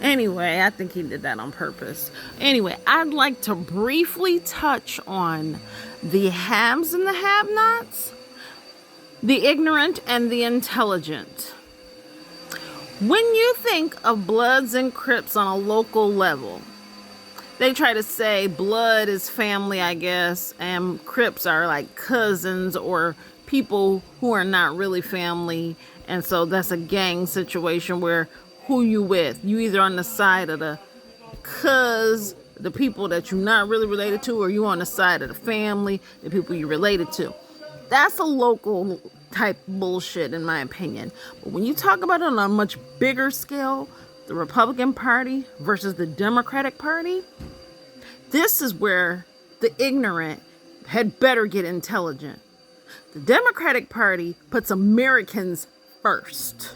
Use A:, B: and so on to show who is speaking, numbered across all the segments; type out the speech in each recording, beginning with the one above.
A: Anyway, I think he did that on purpose. Anyway, I'd like to briefly touch on the haves and the have nots, the ignorant and the intelligent. When you think of Bloods and Crips on a local level, they try to say blood is family, I guess, and Crips are like cousins or people who are not really family. And so that's a gang situation where who you with? You either on the side of the cuz, the people that you're not really related to, or you on the side of the family, the people you're related to. That's a local type bullshit, in my opinion. But when you talk about it on a much bigger scale, the Republican Party versus the Democratic Party, this is where the ignorant had better get intelligent. The Democratic Party puts Americans first,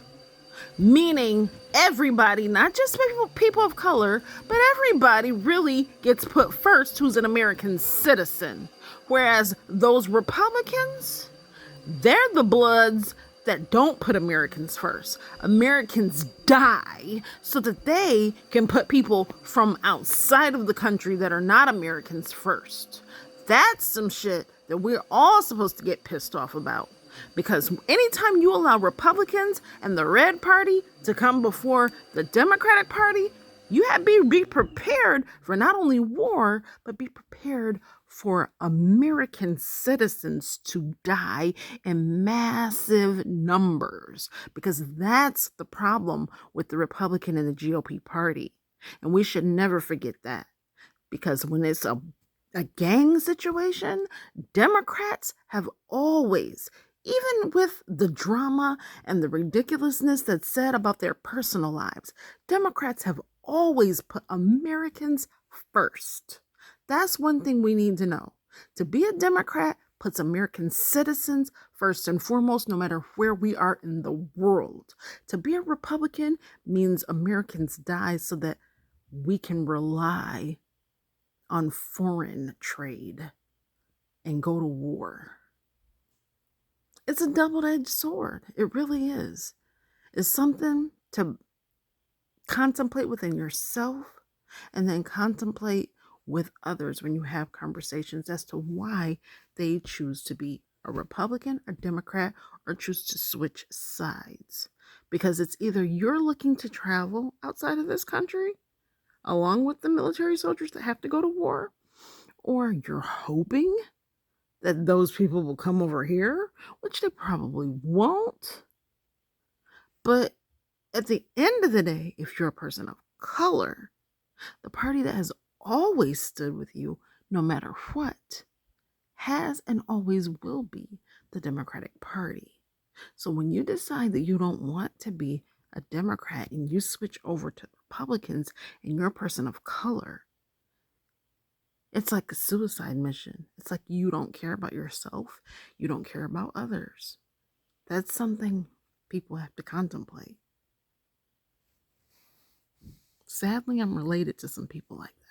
A: meaning everybody, not just people of color, but everybody really gets put first who's an American citizen. Whereas those Republicans, they're the Bloods that don't put Americans first. Americans die so that they can put people from outside of the country that are not Americans first. That's some shit that we're all supposed to get pissed off about. Because anytime you allow Republicans and the Red Party to come before the Democratic Party, you have to be prepared for not only war, but be prepared for American citizens to die in massive numbers. Because that's the problem with the Republican and the GOP party. And we should never forget that. Because when it's a gang situation, Democrats have always, even with the drama and the ridiculousness that's said about their personal lives, Democrats have always put Americans first. That's one thing we need to know. To be a Democrat puts American citizens first and foremost, no matter where we are in the world. To be a Republican means Americans die so that we can rely on foreign trade and go to war. It's a double-edged sword. It really is. It's something to contemplate within yourself and then contemplate with others when you have conversations as to why they choose to be a Republican, a Democrat, or choose to switch sides. Because it's either you're looking to travel outside of this country along with the military soldiers that have to go to war, or you're hoping that those people will come over here, which they probably won't. But at the end of the day, if you're a person of color, the party that has always stood with you, no matter what, has and always will be the Democratic Party. So when you decide that you don't want to be a Democrat and you switch over to Republicans and you're a person of color, it's like a suicide mission. It's like you don't care about yourself. You don't care about others. That's something people have to contemplate. Sadly, I'm related to some people like that.